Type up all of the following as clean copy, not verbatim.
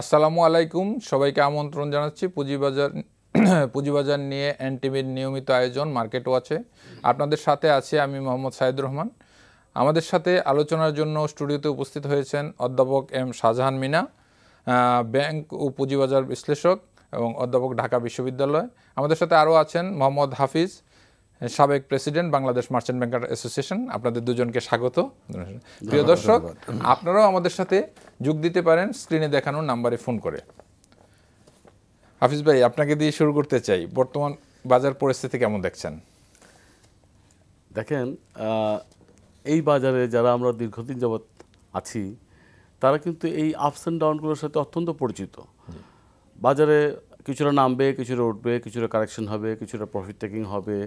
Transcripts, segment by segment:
আসসালামু আলাইকুম, সবাইকে আমন্ত্রণ জানাচ্ছি পুঁজিবাজার নিয়ে এনটিভির নিয়মিত আয়োজন মার্কেট ওয়াচে। আপনাদের সাথে আছি আমি মোহাম্মদ সাইদুর রহমান। আমাদের সাথে আলোচনার জন্য স্টুডিওতে উপস্থিত হয়েছেন অধ্যাপক এম শাহজাহান মিনা, ব্যাংক ও পুঁজিবাজার বিশ্লেষক এবং অধ্যাপক ঢাকা বিশ্ববিদ্যালয়। আমাদের সাথে আরও আছেন মোহাম্মদ হাফিজ, সাবেক president Bangladesh merchant banker association. আপনাদের দুজনকে স্বাগত। প্রিয় দর্শক, আপনারাও আমাদের সাথে যোগ দিতে পারেন স্ক্রিনে দেখানো নাম্বারে ফোন করে। হাফিজ ভাই, আপনাকে দিয়ে শুরু করতে চাই। বর্তমান বাজার পরিস্থিতি কেমন দেখছেন? দেখেন, এই বাজারে যারা আমরা দীর্ঘদিন যাবৎ আছি তারা কিন্তু এই আপস অ্যান্ড ডাউনগুলোর সাথে অত্যন্ত পরিচিত। বাজারে কিছুটা নামবে, কিছুটা উঠবে, কিছুটা কারেকশন হবে, কিছুটা প্রফিট টেকিং হবে।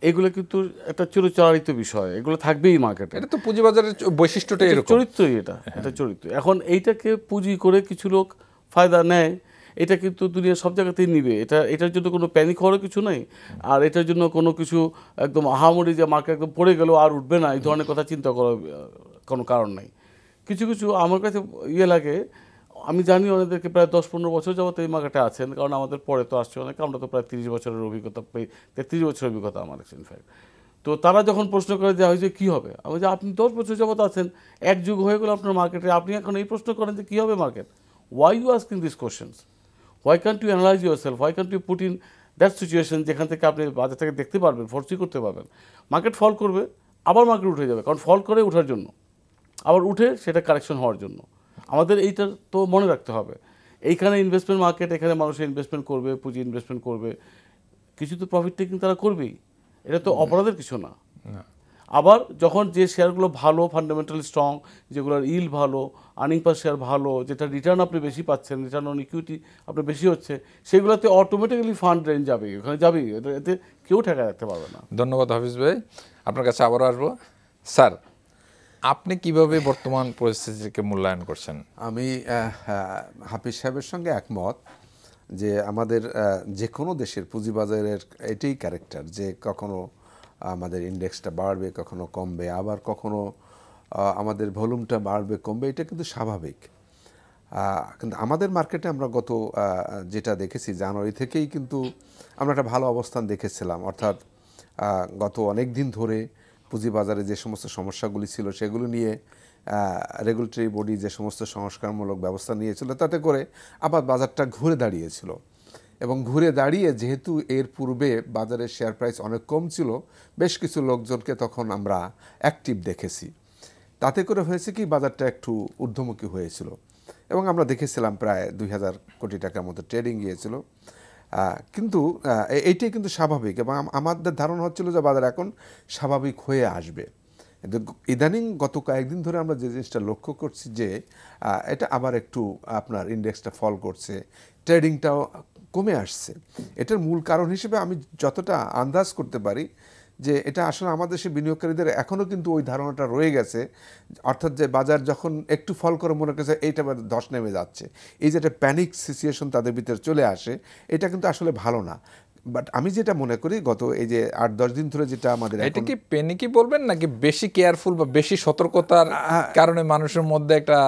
এগুলো কিন্তু একটা চিরচারিত বিষয়, এগুলো থাকবেই মার্কেটে। এটা তো পুঁজিবাজারের বৈশিষ্ট্যটাই এরকম, চরিত্রই এটা চরিত্র। এখন এইটাকে পুঁজি করে কিছু লোক ফায়দা নেয়, এটা কিন্তু দুনিয়ার সব জায়গাতেই নিবে। এটার জন্য কোনো প্যানিক হওয়ার কিছু নেই। আর এটার জন্য কোনো কিছু একদম আহামরি যে মার্কেট একদম পড়ে গেল আর উঠবে না, এই ধরনের কথা চিন্তা করার কোনো কারণ নেই। কিছু কিছু আমার কাছে লাগে, আমি জানি অনেকদেরকে প্রায় 10-15 বছর যাবত এই মার্কেটে আছেন, কারণ আমাদের পরে তো আসছে অনেক। আমরা তো প্রায় 30 বছরের অভিজ্ঞতা, 33 বছরের অভিজ্ঞতা আমার আছে ইনফ্যাক্ট। তো তারা যখন প্রশ্ন করে যে হয়েছে কী হবে, আমি যে আপনি 10 বছর যাবত আছেন, এক যুগ হয়ে গেল আপনার মার্কেটে, আপনি এখন এই প্রশ্ন করেন যে কী হবে market. Why you asking this questions? Why can't you analyse yourself? Why can't you put in that situation যেখান থেকে আপনি বাজার থেকে দেখতে পারবেন, ফোরসি করতে পারবেন মার্কেট ফল করবে, আবার মার্কেট উঠে যাবে, কারণ ফল করে ওঠার জন্য, আবার উঠে সেটা কারেকশন হওয়ার জন্য। আমাদের এইটা তো মনে রাখতে হবে। এইখানে ইনভেস্টমেন্ট মার্কেট, এখানে মানুষের ইনভেস্টমেন্ট করবে, পুঁজি ইনভেস্টমেন্ট করবে, কিছু তো প্রফিট টেকিং তারা করবেই, এটা তো অপরাধের কিছু না। আবার যখন যে শেয়ারগুলো ভালো, ফান্ডামেন্টালি স্ট্রং, যেগুলোর ইল্ড ভালো, আর্নিং পার শেয়ার ভালো, যেটা রিটার্ন আপনি বেশি পাচ্ছেন, রিটার্ন অন ইকুইটি আপনার বেশি হচ্ছে, সেগুলোতে অটোমেটিক্যালি ফান্ড রেঞ্জ যাবে, ওখানে যাবেই, এতে কেউ ঠেকা রাখতে পারবে না। ধন্যবাদ হাফিজ ভাই, আপনার কাছে আবারও আসবো। স্যার, আপনি কিভাবে বর্তমান পরিস্থিতিকে মূল্যায়ন করছেন? আমি হাফিজ সাহেবের সঙ্গে একমত যে আমাদের যে কোনো দেশের পুঁজিবাজারের এটাই ক্যারেক্টার, যে কখনো আমাদের ইন্ডেক্সটা বাড়বে, কখনো কমবে, আবার কখনো আমাদের ভলিউমটা বাড়বে কমবে, এটা কিন্তু স্বাভাবিক। কিন্তু আমাদের মার্কেটে আমরা গত যেটা দেখেছি, জানুয়ারি থেকেই কিন্তু আমরা একটা ভালো অবস্থান দেখেছিলাম। অর্থাৎ গত অনেক দিন ধরে পুঁজিবাজারে যে সমস্ত সমস্যাগুলি ছিল সেগুলো নিয়ে রেগুলেটরি বডি যে সমস্ত সংস্কারমূলক ব্যবস্থা নিয়েছিল, তাতে করে আবার বাজারটা ঘুরে দাঁড়িয়েছিল। এবং ঘুরে দাঁড়িয়ে যেহেতু এর পূর্বে বাজারের শেয়ার প্রাইস অনেক কম ছিল, বেশ কিছু লোকজনকে তখন আমরা অ্যাক্টিভ দেখেছি। তাতে করে হয়েছে কি, বাজারটা একটু ঊর্ধ্বমুখী হয়েছিল এবং আমরা দেখেছিলাম প্রায় 2000 কোটি টাকার মতো ট্রেডিং গিয়েছিল। কিন্তু এইটাই কিন্তু স্বাভাবিক, এবং আমাদের ধারণা হচ্ছিল যে বাজার এখন স্বাভাবিক হয়ে আসবে। কিন্তু ইদানিং গত কয়েকদিন ধরে আমরা যে জিনিসটা লক্ষ্য করছি যে এটা আবার একটু আপনার ইন্ডেক্সটা ফল করছে, ট্রেডিংটাও কমে আসছে। এটার মূল কারণ হিসেবে আমি যতটা আন্দাজ করতে পারি যে এটা আসলে আমাদের দেশের বিনিয়োগকারীদের এখনও কিন্তু ওই ধারণাটা রয়ে গেছে, অর্থাৎ যে বাজার যখন একটু ফল করে মনে করছে এইটা ধস নেমে যাচ্ছে, এই যে একটা প্যানিক সিচুয়েশন তাদের ভিতরে চলে আসে, এটা কিন্তু আসলে ভালো না। বাট আমি যেটা মনে করি, গত এই যে 8-10 দিন ধরে যেটা আমাদের, এটা কি প্যানিকই বলবেন নাকি বেশি কেয়ারফুল বা বেশি সতর্কতার কারণে মানুষের মধ্যে একটা,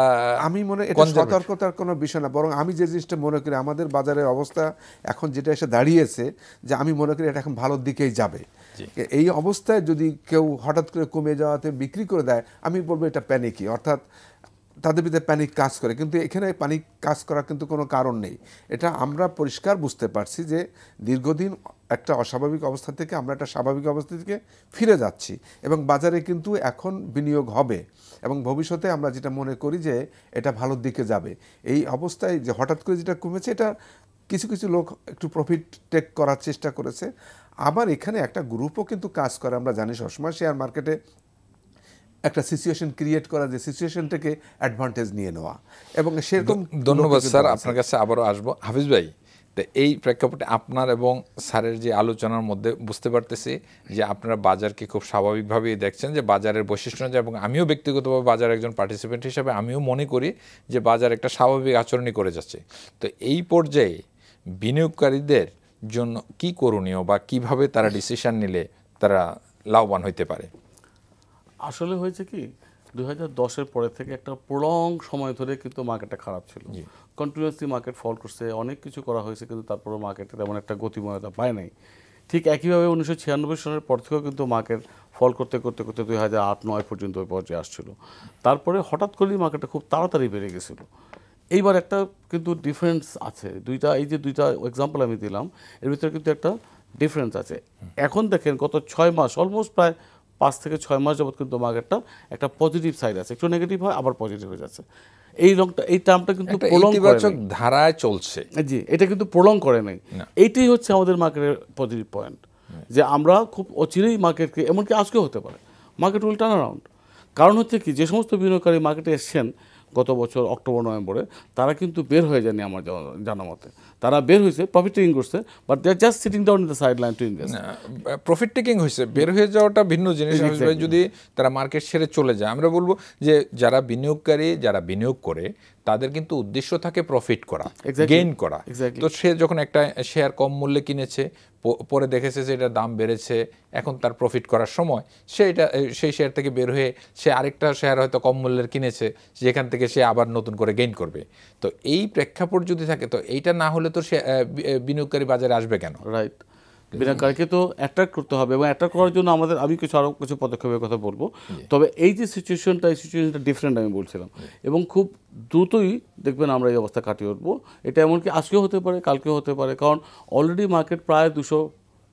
আমি মনে এটা সতর্কতার কোনো বিষয় না, বরং আমি যে জিনিসটা মনে করি আমাদের বাজারের অবস্থা এখন যেটা এসে দাঁড়িয়েছে, যে আমি মনে করি এটা এখন ভালোর দিকেই যাবে। এই অবস্থায় যদি কেউ হঠাৎ করে কমে যাওয়াতে বিক্রি করে দেয়, আমি বলবো এটা প্যানিকই, অর্থাৎ তাদের ভিতরে প্যানিক কাজ করে। কিন্তু এখানে প্যানিক কাজ করার কিন্তু কোনো কারণ নেই। এটা আমরা পরিষ্কার বুঝতে পারছি যে দীর্ঘদিন একটা অস্বাভাবিক অবস্থা থেকে আমরা একটা স্বাভাবিক অবস্থা থেকে ফিরে যাচ্ছি, এবং বাজারে কিন্তু এখন বিনিয়োগ হবে, এবং ভবিষ্যতে আমরা যেটা মনে করি যে এটা ভালোর দিকে যাবে। এই অবস্থায় যে হঠাৎ করে যেটা কমেছে, এটা কিছু কিছু লোক একটু প্রফিট টেক করার চেষ্টা করেছে। আবার এখানে একটা গ্রুপও কিন্তু কাজ করে, আমরা জানি সবসময় শেয়ার মার্কেটে একটা সিচুয়েশন ক্রিয়েট করা, যে সিচুয়েশনটাকে অ্যাডভান্টেজ নিয়ে নেওয়া, এবং সেরকম। ধন্যবাদ স্যার, আপনার কাছে আবারও আসবো। হাফিজ ভাই, তো এই প্রেক্ষাপটে আপনার এবং স্যারের যে আলোচনার মধ্যে বুঝতে পারতেছি যে আপনারা বাজারকে খুব স্বাভাবিকভাবেই দেখছেন, যে বাজারের বৈশিষ্ট্য, এবং আমিও ব্যক্তিগতভাবে বাজার একজন পার্টিসিপেন্ট হিসাবে আমিও মনে করি যে বাজার একটা স্বাভাবিক আচরণই করে যাচ্ছে। তো এই পর্যায়ে বিনিয়োগকারীদের জন্য কি করণীয়, বা কিভাবে তারা ডিসিশন নিলে তারা লাভবান হইতে পারে? আসলে হয়েছে কি, 2010-এর পরে থেকে একটা প্রলং সময় ধরে কিন্তু মার্কেটটা খারাপ ছিল, কন্টিনিউয়াসলি মার্কেট ফল করছে, অনেক কিছু করা হয়েছে, কিন্তু তারপরে মার্কেটে তেমন একটা গতিময়তা পায় নাই। ঠিক একইভাবে 1996 সালের পর থেকেও কিন্তু মার্কেট ফল করতে করতে করতে 2008-09 পর্যন্ত ওই পর্যায়ে আসছিল। তারপরে হঠাৎ করেই মার্কেটটা খুব তাড়াতাড়ি বেড়ে গেছিলো। এইবার একটা কিন্তু ডিফারেন্স আছে, এই যে দুইটা এক্সাম্পল আমি দিলাম, এর ভিতরে কিন্তু একটা ডিফারেন্স আছে। এখন দেখেন গত 6 মাস, অলমোস্ট প্রায় 5 থেকে 6 মাস যাবত কিন্তু মার্কেটটা একটা পজিটিভ সাইড আছে, একটু নেগেটিভ হয় আবার পজিটিভ হয়ে যাচ্ছে। এই টার্মটা কিন্তু প্রলং ইতিবাচক ধারায় চলছে। জি, এটা কিন্তু প্রলং করে নাই। এইটাই হচ্ছে আমাদের মার্কেটের পজিটিভ পয়েন্ট, যে আমরা খুব অচিরেই মার্কেটকে, এমনকি আজকেও হতে পারে মার্কেট উইল টার্ন অ্যারাউন্ড। কারণ হচ্ছে কি, যে সমস্ত বিনিয়োগকারী মার্কেটে এসছেন গত বছর অক্টোবর নভেম্বরে, তারা কিন্তু বের হয়ে যায়নি আমার জানা মতে। তারা বের হয়েছে, প্রফিট টেকিং করছে, but they are just sitting down in the sideline to invest. Profit taking হয়েছে, বের হয়ে যাওয়াটা ভিন্ন জিনিস। যদি তারা মার্কেট ছেড়ে চলে যায়, আমরা বলবো যে যারা বিনিয়োগকারী, যারা বিনিয়োগ করে, তাদের কিন্তু উদ্দেশ্য থাকে প্রফিট করা, গেইন করা। তো সে যখন একটা শেয়ার কম মূল্যে কিনেছে, পরে দেখেছে যে এটার দাম বেড়েছে, এখন তার প্রফিট করার সময় সেই শেয়ার থেকে বের হয়ে সে আরেকটা শেয়ার হয়তো কম মূল্যের কিনেছে, যেখান থেকে সে আবার নতুন করে গেইন করবে। তো এই প্রেক্ষাপট যদি থাকে, তো এইটা না হলে তো সে বিনিয়োগকারী বাজারে আসবে কেন? রাইট, বিনিয়োগকারীকে তো অ্যাট্রাক্ট করতে হবে, এবং অ্যাট্রাক্ট করার জন্য আমি আরও কিছু পদক্ষেপের কথা বলবো। তবে এই যে সিচুয়েশনটা, এই সিচুয়েশনটা ডিফারেন্ট আমি বলছিলাম, এবং খুব দ্রুতই দেখবেন আমরা এই অবস্থা কাটিয়ে উঠবো। এটা এমনকি আজকেও হতে পারে, কালকেও হতে পারে, কারণ অলরেডি মার্কেট প্রায় 200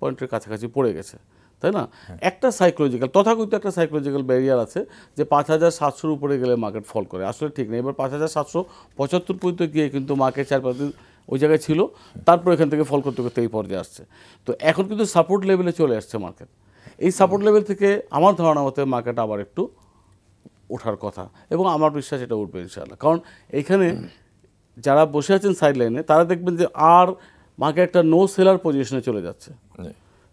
পয়েন্টের কাছাকাছি পড়ে গেছে, তাই না? একটা সাইকোলজিক্যাল, তথাকথিত একটা সাইকোলজিক্যাল ব্যারিয়ার আছে যে 5700-র উপরে গেলে মার্কেট ফল করে। আসলে ঠিক নেই। এবার 5775 পর্যন্ত গিয়ে কিন্তু মার্কেট 4-5 দিন ওই জায়গায় ছিল, তারপর এখান থেকে ফল করতে করতে এই পর্যায়ে আসছে। তো এখন কিন্তু সাপোর্ট লেভেলে চলে আসছে মার্কেট। এই সাপোর্ট লেভেল থেকে আমার ধারণা মতে মার্কেট আবার একটু ওঠার কথা, এবং আমার বিশ্বাস এটা উঠবে ইনশাআল্লাহ। কারণ এখানে যারা বসে আছেন সাইড লাইনে, তারা দেখবেন যে আর মার্কেট একটা নো সেলার পজিশনে চলে যাচ্ছে।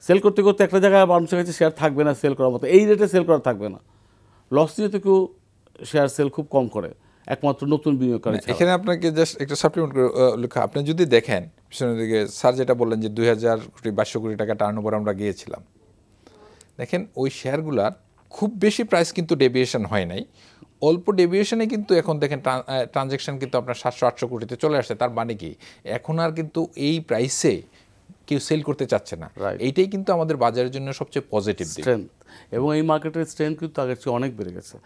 সেল করতে করতে একটা জায়গায় মানুষের কাছে শেয়ার থাকবে না সেল করার মতো, এই রেটে সেল করা থাকবে না। লস দিয়ে তো কেউ শেয়ার সেল খুব কম করে, একমাত্র নতুন বিনিয়োগকারী। এখানে আপনাকে জাস্ট একটা সাপ্লিমেন্ট করে লেখা, আপনি যদি দেখেন পিছনের দিকে, স্যার যেটা বললেন যে 2000 কোটি 2200 কোটি টাকা টার্নওভার আমরা গিয়েছিলাম, দেখেন ওই শেয়ারগুলার খুব বেশি প্রাইস কিন্তু ডেভিয়েশন হয় নাই, অল্প ডেভিয়েশনে কিন্তু এখন দেখেন ট্রানজ্যাকশন কিন্তু আপনার 700-800 কোটিতে চলে আসছে। তার মানে কি, এখন আর কিন্তু এই প্রাইসে কেউ সেল করতে চাচ্ছে না। এইটাই কিন্তু আমাদের বাজারের জন্য সবচেয়ে পজিটিভ স্ট্রেংথ, এবং এই মার্কেটের স্ট্রেংথ কিন্তু আগের চেয়ে অনেক বেড়ে গেছে।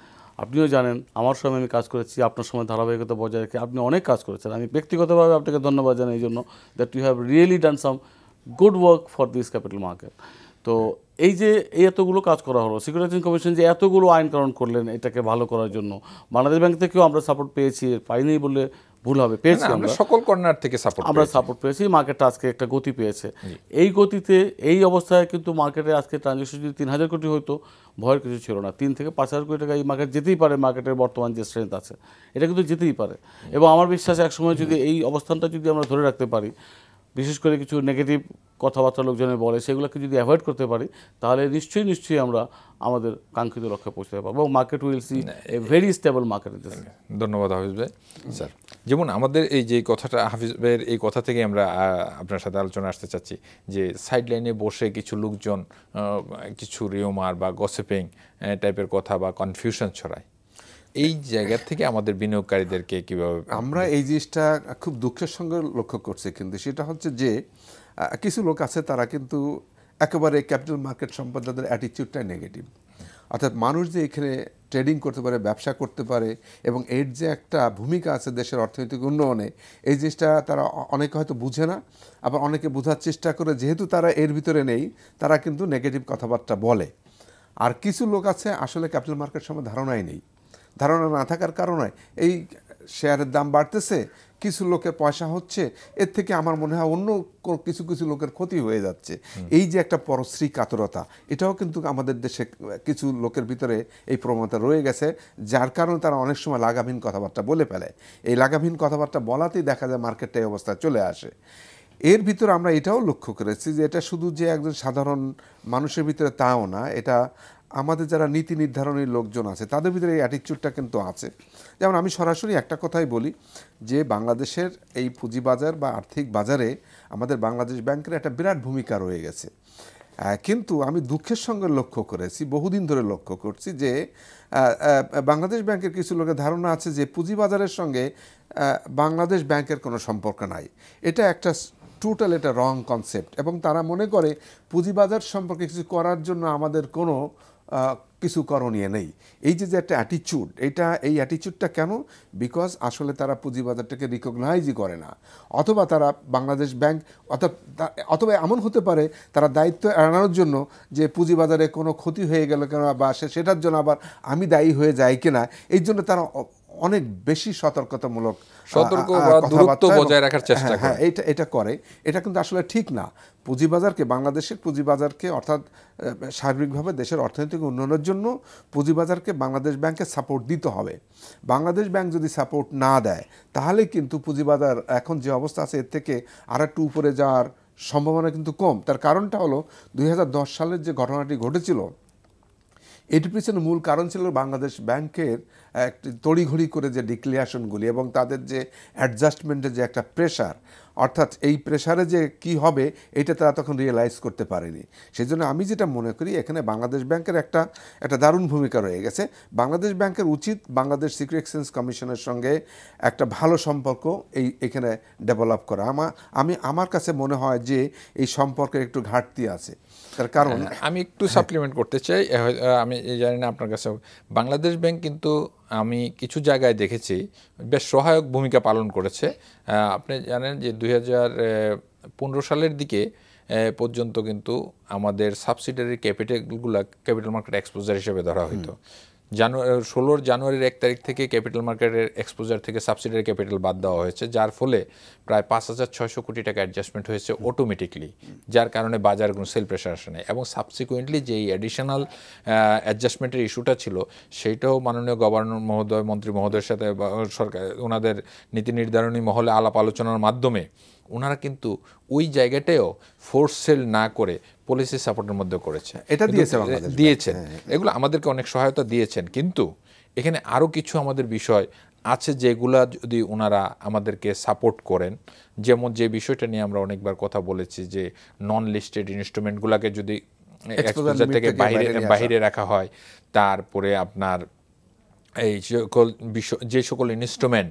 আপনিও জানেন, আমার সময় আমি কাজ করেছি, আপনার সময় ধারাবাহিকতা বজায় রেখে আপনি অনেক কাজ করেছেন। আমি ব্যক্তিগতভাবে আপনাকে ধন্যবাদ জানাই এই জন্য, that you have really done some good work for this capital market. তো এই যে এতগুলো কাজ করা হলো, সিকিউরিটি কমিশন যে এতগুলো আইনকরণ করলেন এটাকে ভালো করার জন্য, বাংলাদেশ ব্যাংক থেকেও আমরা সাপোর্ট পেয়েছি, পাইনি বলে ভুল হবে, পেয়েছি আমরা সকল কর্নার থেকে সাপোর্ট পেয়েছি। মার্কেটটা আজকে একটা গতি পেয়েছে। এই গতিতে, এই অবস্থায় কিন্তু মার্কেটে আজকে ট্রানজ্যাকশন যদি 3000 কোটি হতো, ভয়ের কিছু ছিল না। 3 থেকে 5000 কোটি টাকা এই মার্কেট যেতেই পারে, মার্কেটের বর্তমান যে স্ট্রেংথ আছে এটা কিন্তু যেতেই পারে। এবং আমার বিশ্বাস একসময় যদি এই অবস্থানটা যদি আমরা ধরে রাখতে পারি, বিশেষ করে কিছু নেগেটিভ কথাবার্তা লোকজনের বলে, সেগুলোকে যদি অ্যাভয়েড করতে পারি, তাহলে নিশ্চয়ই আমরা আমাদের কাঙ্ক্ষিত লক্ষ্যে পৌঁছতে পারবো। Market will see a very stable market. ধন্যবাদ হাফিজ ভাই। স্যার, যেমন আমাদের এই যে কথাটা, হাফিজ ভাইয়ের এই কথা থেকে আমরা আপনার সাথে আলোচনা আসতে চাচ্ছি যে সাইড লাইনে বসে কিছু লোকজন কিছু রিউমার বা গসিপিং টাইপের কথা বা কনফিউশন ছড়ায়, এই জায়গা থেকে আমাদের বিনিয়োগকারীদেরকে কীভাবে, আমরা এই জিনিসটা খুব দুঃখের সঙ্গে লক্ষ্য করছি। কিন্তু সেটা হচ্ছে যে কিছু লোক আছে, তারা কিন্তু একেবারে ক্যাপিটাল মার্কেট সম্পর্কে তাদের অ্যাটিটিউডটাই নেগেটিভ। অর্থাৎ মানুষ যে এখানে ট্রেডিং করতে পারে, ব্যবসা করতে পারে, এবং এর যে একটা ভূমিকা আছে দেশের অর্থনৈতিক উন্নয়নে, এই জিনিসটা তারা অনেকে হয়তো বুঝে না, আবার অনেকে বোঝার চেষ্টা করে। যেহেতু তারা এর ভিতরে নেই, তারা কিন্তু নেগেটিভ কথাবার্তা বলে। আর কিছু লোক আছে আসলে ক্যাপিটাল মার্কেট সম্বন্ধে ধারণাই নেই। ধারণা না থাকার কারণে এই শেয়ারের দাম বাড়তেছে, কিছু লোকের পয়সা হচ্ছে, এর থেকে আমার মনে হয় অন্য কিছু কিছু লোকের ক্ষতি হয়ে যাচ্ছে। এই যে একটা পরশ্রী কাতরতা, এটাও কিন্তু আমাদের দেশে কিছু লোকের ভিতরে এই প্রবণতা রয়ে গেছে, যার কারণে তারা অনেক সময় লাগামহীন কথাবার্তা বলে ফেলে। এই লাগামহীন কথাবার্তা বলাতেই দেখা যায় মার্কেটটা এই অবস্থায় চলে আসে। এর ভিতরে আমরা এটাও লক্ষ্য করেছি যে এটা শুধু যে একজন সাধারণ মানুষের ভিতরে তাও না, এটা আমাদের যারা নীতি নির্ধারণী লোকজন আছে তাদের ভিতরে এই অ্যাটিটিউডটা কিন্তু আছে। যেমন আমি সরাসরি একটা কথাই বলি যে বাংলাদেশের এই পুঁজিবাজার বা আর্থিক বাজারে আমাদের বাংলাদেশ ব্যাংকের একটা বিরাট ভূমিকা রয়ে গেছে। কিন্তু আমি দুঃখের সঙ্গে লক্ষ্য করেছি, বহুদিন ধরে লক্ষ্য করছি যে বাংলাদেশ ব্যাংকের কিছু লোকের ধারণা আছে যে পুঁজিবাজারের সঙ্গে বাংলাদেশ ব্যাংকের কোনো সম্পর্ক নাই। এটা একটা টোটাল এটা রং কনসেপ্ট, এবং তারা মনে করে পুঁজিবাজার সম্পর্কে কিছু করার জন্য আমাদের কোনো কিছু করণীয় নেই। এই যে একটা অ্যাটিচিউড, এই অ্যাটিচিউডটা কেন? বিকজ আসলে তারা পুঁজিবাজারটাকে রিকগনাইজই করে না, অথবা তারা বাংলাদেশ ব্যাংক অথবা এমন হতে পারে তারা দায়িত্ব এড়ানোর জন্য যে পুঁজিবাজারে কোনো ক্ষতি হয়ে গেল কেন বা সেটার জন্য আবার আমি দায়ী হয়ে যাই কিনা, এই জন্য তারা অনেক বেশি সতর্কতামূলক দূরত্ব বজায় রাখার চেষ্টা করে। হ্যাঁ, এটা করে। এটা কিন্তু আসলে ঠিক না। পুঁজিবাজারকে, বাংলাদেশের পুঁজিবাজারকে, অর্থাৎ সার্বিকভাবে দেশের অর্থনৈতিক উন্নয়নের জন্য পুঁজিবাজারকে বাংলাদেশ ব্যাংকে সাপোর্ট দিতে হবে। বাংলাদেশ ব্যাংক যদি সাপোর্ট না দেয় তাহলে কিন্তু পুঁজিবাজার এখন যে অবস্থা আছে এর থেকে আর একটু উপরে যাওয়ার সম্ভাবনা কিন্তু কম। তার কারণটা হলো 2010 সালের যে ঘটনাটি ঘটেছিল, এটির পিছনে মূল কারণ ছিল বাংলাদেশ ব্যাংকের একটি তড়িঘড়ি করে যে ডিক্লিয়ারেশনগুলি এবং তাদের যে অ্যাডজাস্টমেন্টের যে একটা প্রেশার, অর্থাৎ এই প্রেশারে যে কি হবে এটা তারা তখন রিয়েলাইজ করতে পারেনি। সেই জন্য আমি যেটা মনে করি এখানে বাংলাদেশ ব্যাংকের একটা দারুণ ভূমিকা রয়ে গেছে। বাংলাদেশ ব্যাংকের উচিত বাংলাদেশ সিকিউরিটি এক্সচেঞ্জ কমিশনের সঙ্গে একটা ভালো সম্পর্ক এখানে ডেভেলপ করা। আমার কাছে মনে হয় যে এই সম্পর্কের একটু ঘাটতি আছে। তার কারণ আমি একটু সাপ্লিমেন্ট করতে চাই। আমি জানি না আপনার কাছে, বাংলাদেশ ব্যাংক কিন্তু আমি কিছু জায়গায় দেখেছি বেশ সহায়ক ভূমিকা পালন করেছে। আপনি জানেন যে 2015 সালের দিকে পর্যন্ত কিন্তু আমাদের সাবসিডিয়ারি ক্যাপিটাল মার্কেট এক্সপোজার হিসেবে ধরা হইতো। 16 জানুয়ারির 1 তারিখ থেকে ক্যাপিটাল মার্কেটের এক্সপোজার থেকে সাবসিডিয়ারি ক্যাপিটাল বাদ দেওয়া হয়েছে, যার ফলে প্রায় 5,600 কোটি টাকা অ্যাডজাস্টমেন্ট হয়েছে অটোমেটিকলি, যার কারণে বাজার কোনো সেল প্রেশার আসে নাই। এবং সাবসিকুয়েন্টলি যেই অ্যাডিশনাল অ্যাডজাস্টমেন্টের ইস্যুটা ছিল সেইটাও মাননীয় গভর্নর মহোদয়, মন্ত্রী মহোদয়ের সাথে সরকার ওনাদের নীতি নির্ধারণী মহলে আলাপ আলোচনার মাধ্যমে ওনারা কিন্তু ওই জায়গাটাও ফোর্স সেল না করে পলিসি সাপোর্টের মধ্যে করেছে, এটা দিয়েছেন। এগুলো আমাদেরকে অনেক সহায়তা দিয়েছেন, কিন্তু এখানে আরও কিছু আমাদের বিষয় আছে যেগুলা যদি ওনারা আমাদেরকে সাপোর্ট করেন, যেমন যে বিষয়টা নিয়ে আমরা অনেকবার কথা বলেছি যে নন লিস্টেড ইনস্ট্রুমেন্টগুলোকে যদি এক্সপোজার থেকে বাইরে রাখা হয়, তারপরে আপনার এই যে সকল ইনস্ট্রুমেন্ট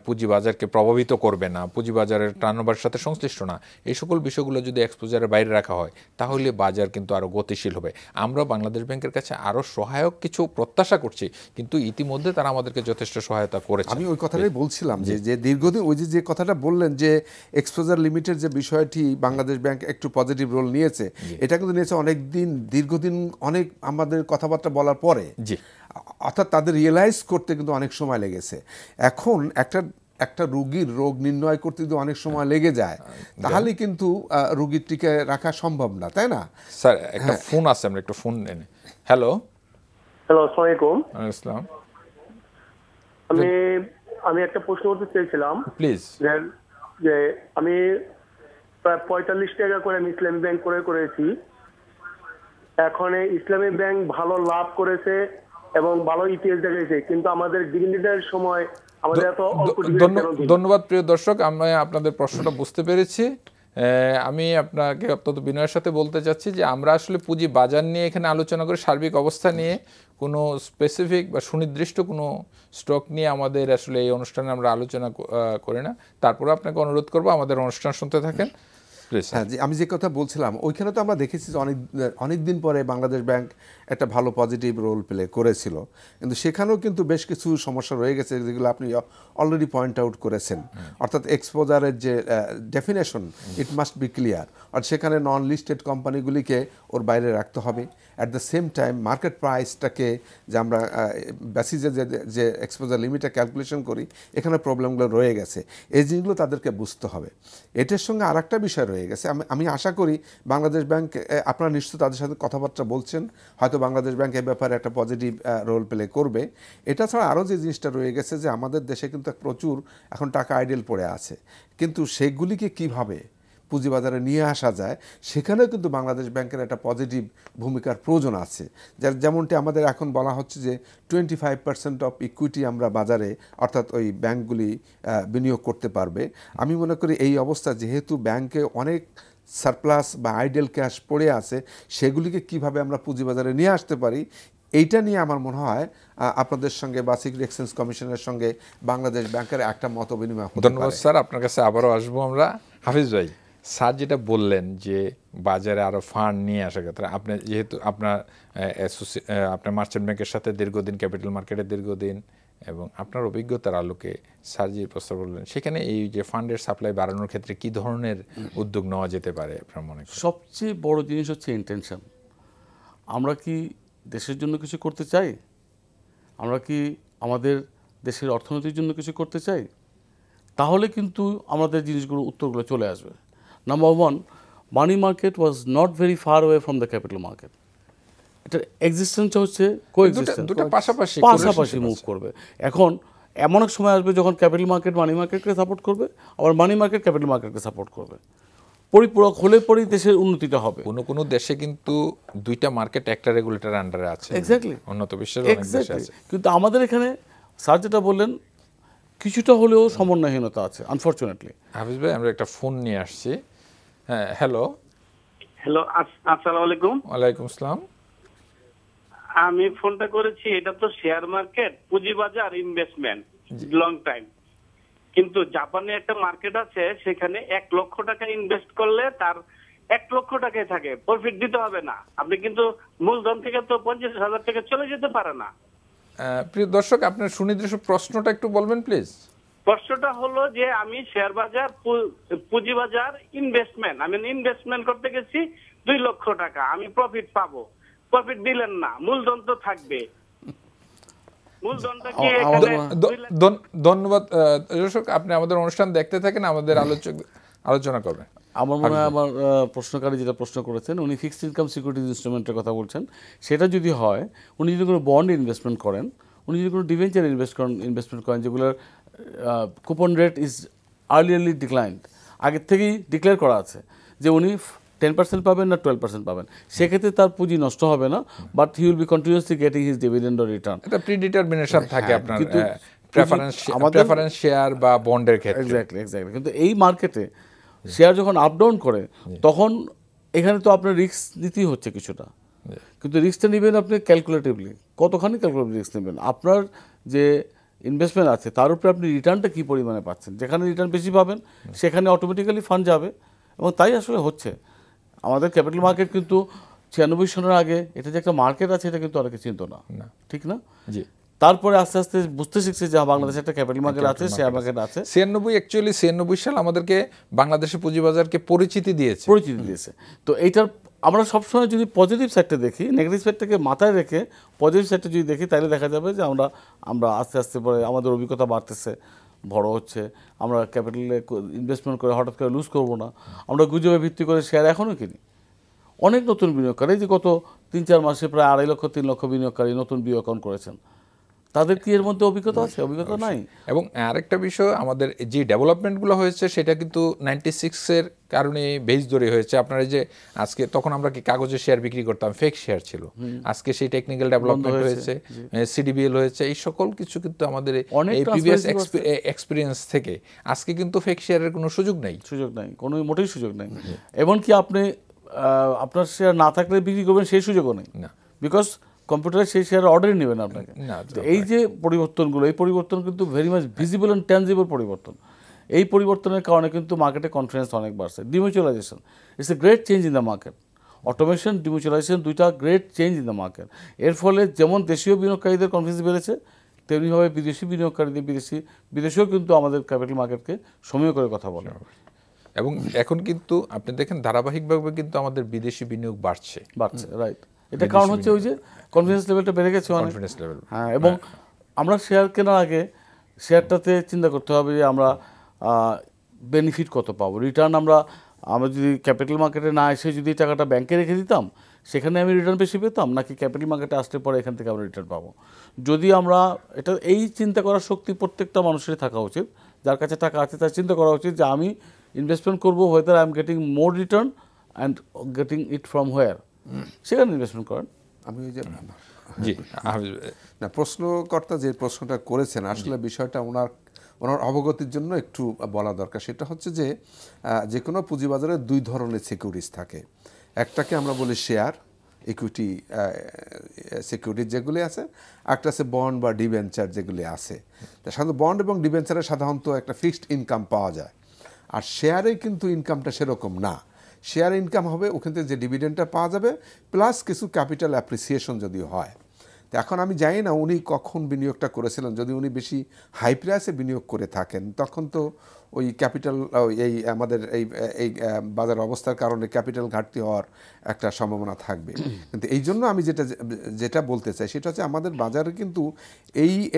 পুঁজিবাজারকে প্রভাবিত করবে না, পুঁজিবাজারের টার্নওভারের সাথে সংশ্লিষ্ট না, এই সকল বিষয়গুলো যদি এক্সপোজারের বাইরে রাখা হয় তাহলে বাজার কিন্তু আরও গতিশীল হবে। আমরা বাংলাদেশ ব্যাংকের কাছে আরও সহায়ক কিছু প্রত্যাশা করছি, কিন্তু ইতিমধ্যে তারা আমাদেরকে যথেষ্ট সহায়তা করেছে। আমি ওই কথাটাই বলছিলাম যে দীর্ঘদিন ওই যে কথাটা বললেন যে এক্সপোজার লিমিটের যে বিষয়টি বাংলাদেশ ব্যাংক একটু পজিটিভ রোল নিয়েছে, এটা কিন্তু নিয়েছে দীর্ঘদিন অনেক আমাদের কথাবার্তা বলার পরে, অর্থাৎ তাদের রিয়েলাইজ করতে কিন্তু অনেক সময় লেগেছে। এখন একটা রোগীর রোগ নির্ণয় করতে যদি অনেক সময় লেগে যায় তাহলে কিন্তু রোগীর টিকে রাখা সম্ভব না, তাই না? স্যার একটা ফোন আছে, আমরা একটু ফোন নেন। হ্যালো, আসসালামু আলাইকুম। আসসালাম। আমি একটা প্রশ্ন করতে চেয়েছিলাম প্লিজ। যে আমি প্রায় 45 টাকা করে আমি ইসলামী ব্যাংক করেছি। এখন ইসলামী ব্যাংক ভালো লাভ করেছে এবং ভালো ইপিএস দেখিয়েছে, কিন্তু আমাদের ডিভিডেন্ডের সময় আমাদের এত অল্প। ধন্যবাদ প্রিয় দর্শক, আমি আপনাদের প্রশ্নটা বুঝতে পেরেছি। আমি আপনাকে অত্যন্ত বিনয়ের সাথে বলতে চাচ্ছি যে আমরা আসলে পুঁজি বাজার নিয়ে এখানে আলোচনা করে সার্বিক অবস্থা নিয়ে কোনো স্পেসিফিক বা সুনির্দিষ্ট কোনো স্টক নিয়ে আমাদের আসলে এই অনুষ্ঠানে আমরা আলোচনা করি না। তারপরে আপনাকে অনুরোধ করবো আমাদের অনুষ্ঠান শুনতে থাকেন। হ্যাঁ, আমি যে কথা বলছিলাম ওইখানে তো আমরা দেখেছি যে অনেক দিন পরে বাংলাদেশ ব্যাংক একটা ভালো পজিটিভ রোল প্লে করেছিল, কিন্তু সেখানেও কিন্তু বেশ কিছু সমস্যা রয়ে গেছে যেগুলো আপনি অলরেডি পয়েন্ট আউট করেছেন। অর্থাৎ এক্সপোজারের যে definition, it must be clear, আর সেখানে নন লিস্টেড কোম্পানিগুলিকে ওর বাইরে রাখতে হবে। At the same time market প্রাইসটাকে যে আমরা বেসিসে যে এক্সপোজার লিমিটটা ক্যালকুলেশন করি, এখানে প্রবলেমগুলো রয়ে গেছে। এই জিনিসগুলো তাদেরকে বুঝতে হবে। এটার সঙ্গে আর একটা বিষয় রয়ে গেছে, আমি আশা করি বাংলাদেশ ব্যাংক, আপনারা নিশ্চয়ই তাদের সাথে কথাবার্তা বলছেন, হয়তো বাংলাদেশ ব্যাংক এ ব্যাপারে একটা পজিটিভ রোল প্লে করবে। এটা ছাড়া আরও যে জিনিসটা রয়ে গেছে যে আমাদের দেশে কিন্তু প্রচুর এখন টাকা আইডেল পড়ে আছে, কিন্তু সেগুলিকে কিভাবে পুঁজিবাজারে নিয়ে আসা যায় সেখানেও কিন্তু বাংলাদেশ ব্যাংকের একটা পজিটিভ ভূমিকার প্রয়োজন আছে। যেমনটি আমাদের এখন বলা হচ্ছে যে 25% অফ ইকুইটি আমরা বাজারে, অর্থাৎ ওই ব্যাংকগুলি বিনিয়োগ করতে পারবে। আমি মনে করি এই অবস্থা, যেহেতু ব্যাংকে অনেক সারপ্লাস বা আইডেল ক্যাশ পড়ে আছে সেগুলিকে কিভাবে আমরা পুঁজিবাজারে নিয়ে আসতে পারি, এইটা নিয়ে আমার মনে হয় আপনাদের সঙ্গে বা সিকিউরিটি এক্সচেঞ্জ কমিশনের সঙ্গে বাংলাদেশ ব্যাংকের একটা মত বিনিময় হতে পারে। ধন্যবাদ স্যার, আপনার কাছে আবারও আসবো আমরা। হাফিজ ভাই, স্যার যেটা বললেন যে বাজারে আরো ফান্ড নিয়ে আসার ক্ষেত্রে আপনি যেহেতু আপনার মার্চেন্ট ব্যাংকের সাথে দীর্ঘদিন, ক্যাপিটাল মার্কেটে দীর্ঘদিন, এবং আপনার অভিজ্ঞতার আলোকে স্যার যে প্রস্তাব বললেন, সেখানে এই যে ফান্ডের সাপ্লাই বাড়ানোর ক্ষেত্রে কি ধরনের উদ্যোগ নেওয়া যেতে পারে আপনার মনে করেন? সবচেয়ে বড় জিনিস হচ্ছে ইন্টেনশন। আমরা কি দেশের জন্য কিছু করতে চাই? আমরা কি আমাদের দেশের অর্থনীতির জন্য কিছু করতে চাই? তাহলে কিন্তু আমাদের জিনিসগুলো উত্তরগুলো চলে আসবে। Number one, money market was not very far way from the capital market. এটার এক্সিস্টেন্স হচ্ছে দুটো পাশাপাশি মুভ করবে। এখন এমন এক সময় আসবে যখন ক্যাপিটাল মার্কেট মানি মার্কেটকে সাপোর্ট করবে, আবার মানি মার্কেট ক্যাপিটাল মার্কেটকে সাপোর্ট করবে। পরিপূরক হলে পরেই দেশের উন্নতিটা হবে। কোনো দেশে কিন্তু দুইটা মার্কেট একটা রেগুলেটর আন্ডারে আছে। এক্স্যাক্টলি, উন্নত বিশ্বের অনেক দেশে আছে। কিন্তু আমাদের এখানে স্যার যেটা বললেন, কিছুটা হলেও সমন্বয়হীনতা আছে আনফরচুনেটলি। হাফিজ ভাই, আমরা একটা ফোন নিয়ে আসছি। হ্যাঁ, হ্যালো। আসসালামু আলাইকুম। ওয়ালাইকুম আসসালাম। আমি ফোনটা করেছি, এটা তো শেয়ার মার্কেট, পুঁজিবাজার, ইনভেস্টমেন্ট লং টাইম। কিন্তু জাপানে একটা মার্কেট আছে, সেখানে 1 লক্ষ টাকা ইনভেস্ট করলে তার 1 লক্ষ টাকাই থাকে, প্রফিট দিতে হবে না। আপনি কিন্তু মূলধন থেকে তো 50,000 টাকা চলে যেতে পারে না। প্রিয় দর্শক, আপনার সুনির্দিষ্ট প্রশ্নটা একটু বলবেন প্লিজ। প্রশ্নটা হলো যে আমি শেয়ার বাজার, পুঁজিবাজার, ইনভেস্টমেন্ট, আমি ইনভেস্টমেন্ট করতে গেছি 2 লক্ষ টাকা, আমি প্রফিট পাবো। প্রফিট দিলেন না, মূলধন তো থাকবে। মূলধনটা কি এখানে? ধন্যবাদ দর্শক, আপনি আমাদের অনুষ্ঠান দেখতে থাকেন, আমাদের আলোচনা করবেন। আমার মনে হয় আমার প্রশ্নকারী যেটা প্রশ্ন করেছেন, উনি ফিক্সড ইনকাম সিকিউরিটিজ ইনস্ট্রুমেন্টের কথা বলছেন। সেটা যদি হয়, উনি যদি কোনো বন্ড ইনভেস্টমেন্ট করেন, উনি যদি কোনো ডিভেঞ্চার ইনভেস্টমেন্ট করেন যেগুলোর কুপন রেট ইজ আর্লিয়ারলি ডিক্লাইন্ড, আগের থেকেই ডিক্লেয়ার করা আছে যে উনি 10% পাবেন না 12% পাবেন, সেক্ষেত্রে তার পুঁজি নষ্ট হবে না, but he will be continuously getting his dividend or return. এটা প্রিডিটারমিনেশন থাকে আপনার প্রেফারেন্স শেয়ার বা বন্ডের ক্ষেত্রে। এক্স্যাক্টলি। কিন্তু এই মার্কেটে শেয়ার যখন আপ ডাউন করে, তখন এখানে তো আপনার রিস্ক নিতেই হচ্ছে কিছুটা, কিন্তু রিস্কটা নেবেন আপনি ক্যালকুলেটিভলি। কতখানি ক্যালকুলেটিভ রিস্ক নেবেন? আপনার যে ইনভেস্টমেন্ট আছে তার উপরে আপনি রিটার্নটা কী পরিমাণে পাচ্ছেন। যেখানে রিটার্ন বেশি পাবেন সেখানে অটোমেটিক্যালি ফান্ড যাবে, এবং তাই আসলে হচ্ছে। আমাদের ক্যাপিটাল মার্কেট কিন্তু 96 সনের আগে এটা যে একটা মার্কেট আছে এটা কিন্তু অনেকে চিনত না, ঠিক না? জি। তারপরে আস্তে আস্তে বুঝতে শিখছে যে বাংলাদেশে একটা ক্যাপিটাল মার্কেট আছে, শেয়ার মার্কেট আছে। 96 সাল আমাদেরকে বাংলাদেশের পুঁজিবাজারকে পরিচিতি দিয়েছে। তো এইটার আমরা সবসময় যদি পজিটিভ সাইডটা দেখি, নেগেটিভ সাইডটাকে মাথায় রেখে পজিটিভ সাইডটা যদি দেখি, তাহলে দেখা যাবে যে আমরা আস্তে আস্তে পরে আমাদের অভিজ্ঞতা বাড়তেছে, বড় হচ্ছে। আমরা ক্যাপিটালে ইনভেস্টমেন্ট করে হঠাৎ করে লুজ করবো না। আমরা গুজবে ভিত্তি করে শেয়ার এখনও কিনি। অনেক নতুন বিনিয়োগকারী, যে গত 3-4 মাসে প্রায় 2.5 লক্ষ 3 লক্ষ বিনিয়োগকারী নতুন বিনিয়োগ অ্যাকাউন্ট করেছেন। তাদের কি এর মধ্যে অভিজ্ঞতা আছে? অভিজ্ঞতা নাই। এবং আরেকটা বিষয়, আমাদের যে ডেভেলপমেন্টগুলো হয়েছে সেটা কিন্তু 96-এর কারণে বেস ধরে হয়েছে। আপনারা যে আজকে, তখন আমরা কি কাগজে শেয়ার বিক্রি করতাম, ফেক শেয়ার ছিল, আজকে সেই টেকনিক্যাল ডেভেলপমেন্ট হয়েছে, সিডিবিএল হয়েছে, এই সকল কিছু কিন্তু আমাদের এই প্রিভিয়াস এক্সপিরিয়েন্স থেকে আজকে কিন্তু ফেক শেয়ারের কোনো সুযোগ নাই, কোনো মোটেই সুযোগ নেই। এমনকি আপনি আপনার শেয়ার না থাকলে বিক্রি করবেন সেই সুযোগও নেই, বিকজ কম্পিউটারে সেই শেয়ার অর্ডারই নেবেন আপনাকে। এই যে পরিবর্তনগুলো, এই পরিবর্তন কিন্তু very much visible and tangible পরিবর্তন। এই পরিবর্তনের কারণে কিন্তু মার্কেটে কনফিডেন্স অনেক বাড়ছে। Demutualization it's a great change in the market. Automation, demutualization দুইটা great change in the market. এর ফলে যেমন দেশীয় বিনিয়োগকারীদের কনফিডেন্স বেড়েছে, তেমনিভাবে বিদেশি বিনিয়োগকারীদের বিদেশেও কিন্তু আমাদের ক্যাপিটাল মার্কেটকে সমীহ করে কথা বলে। এবং এখন কিন্তু আপনি দেখেন ধারাবাহিকভাবে কিন্তু আমাদের বিদেশি বিনিয়োগ বাড়ছে, রাইট। এটা কারণ হচ্ছে ওই যে কনফিডেন্স লেভেলটা বেড়ে গেছে অনেক। হ্যাঁ, এবং আমরা শেয়ার কেনার আগে শেয়ারটাতে চিন্তা করতে হবে যে আমরা বেনিফিট কত পাবো, রিটার্ন। আমরা যদি ক্যাপিটাল মার্কেটে না এসে যদি টাকাটা ব্যাংকে রেখে দিতাম, সেখানে আমি রিটার্ন বেশি পেতাম, নাকি ক্যাপিটাল মার্কেটে আসলে পরে এখান থেকে আমরা রিটার্ন পাবো। যদি আমরা এই চিন্তা করার শক্তি প্রত্যেকটা মানুষেরই থাকা উচিত। যার কাছে টাকা আছে তার চিন্তা করা উচিত যে আমি ইনভেস্টমেন্ট করবো, whether I am getting more return and getting it from where, সেখানে ইনভেস্টমেন্ট করেন। আমি ওই যে জি না, প্রশ্নকর্তা যে প্রশ্নটা করেছেন, আসলে বিষয়টা ওনার অবগতির জন্য একটু বলা দরকার। সেটা হচ্ছে যে যে কোনো পুঁজিবাজারে দুই ধরনের সিকিউরিটিজ থাকে। একটাকে আমরা বলি শেয়ার ইকুইটি সিকিউরিটি যেগুলি আছে, একটা আছে বন্ড বা ডিবেঞ্চার যেগুলি আছে। তা সাধারণত বন্ড এবং ডিবেঞ্চারে সাধারণত একটা ফিক্সড ইনকাম পাওয়া যায়, আর শেয়ারে কিন্তু ইনকামটা সেরকম না। শেয়ার ইনকাম হবে ওখান থেকে যে ডিভিডেন্ডটা পাওয়া যাবে প্লাস কিছু ক্যাপিটাল অ্যাপ্রিসিয়েশন যদি হয়। তো এখন আমি জানি না উনি কখন বিনিয়োগটা করেছিলেন। যদি উনি বেশি হাই প্রাইসে বিনিয়োগ করে থাকেন তখন তো ওই ক্যাপিটাল এই আমাদের এই বাজার অবস্থার কারণে ক্যাপিটাল ঘাটতি হওয়ার একটা সম্ভাবনা থাকবে। কিন্তু এই জন্য আমি যেটা বলতে চাই সেটা হচ্ছে আমাদের বাজারে কিন্তু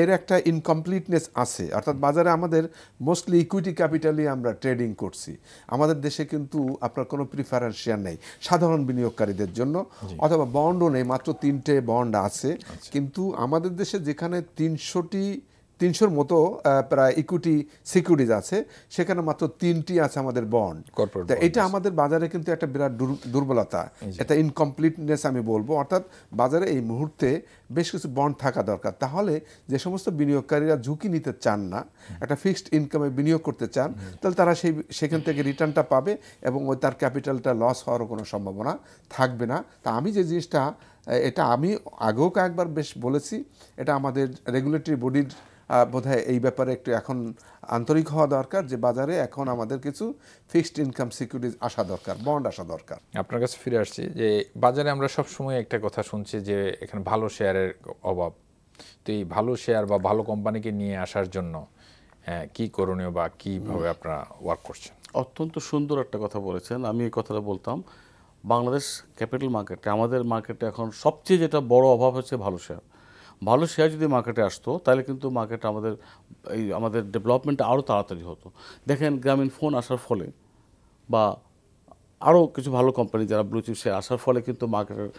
এর একটা ইনকমপ্লিটনেস আছে। অর্থাৎ বাজারে আমাদের মোস্টলি ইকুইটি ক্যাপিটালই আমরা ট্রেডিং করছি। আমাদের দেশে কিন্তু আপনার কোনো প্রিফারেন্স শেয়ার নেই সাধারণ বিনিয়োগকারীদের জন্য, অথবা বন্ডও নেই, মাত্র 3টে বন্ড আছে। কিন্তু আমাদের দেশে যেখানে 300-র মতো প্রায় ইকুইটি সিকিউরিটিজ আছে, সেখানে মাত্র 3টি আছে আমাদের বন্ড। এটা আমাদের বাজারে কিন্তু একটা বিরাট দুর্বলতা, এটা ইনকমপ্লিটনেস আমি বলবো। অর্থাৎ বাজারে এই মুহূর্তে বেশ কিছু বন্ড থাকা দরকার। তাহলে যে সমস্ত বিনিয়োগকারীরা ঝুঁকি নিতে চান না, একটা ফিক্সড ইনকামে বিনিয়োগ করতে চান, তাহলে তারা সেখান থেকে রিটার্নটা পাবে এবং তার ক্যাপিটালটা লস হওয়ারও কোনো সম্ভাবনা থাকবে না। তা আমি যে জিনিসটা, এটা আমি আগেও কয়েকবার বেশ বলেছি, এটা আমাদের রেগুলেটরি বডির বোধহয় এই ব্যাপারে একটু এখন আন্তরিক হওয়া দরকার যে বাজারে এখন আমাদের কিছু ফিক্সড ইনকাম সিকিউরিটিজ আসা দরকার, বন্ড আসা দরকার। আপনার কাছে ফিরে আসছি যে বাজারে আমরা সব সময় একটা কথা শুনছি যে এখানে ভালো শেয়ারের অভাব। তো এই ভালো শেয়ার বা ভালো কোম্পানিকে নিয়ে আসার জন্য কি করণীয় বা কিভাবে আপনারা ওয়ার্ক করছেন? অত্যন্ত সুন্দর একটা কথা বলেছেন। আমি এই কথাটা বলতাম, বাংলাদেশ ক্যাপিটাল মার্কেটে, আমাদের মার্কেটে এখন সবচেয়ে যেটা বড় অভাব হচ্ছে ভালো শেয়ার। ভালো শেয়ার যদি মার্কেটে আসতো তাহলে কিন্তু মার্কেটে আমাদের ডেভেলপমেন্টটা আরও তাড়াতাড়ি হতো। দেখেন গ্রামীণ ফোন আসার ফলে বা আরও কিছু ভালো কোম্পানি যারা ব্লু চিপ শেয়ার আসার ফলে কিন্তু মার্কেটের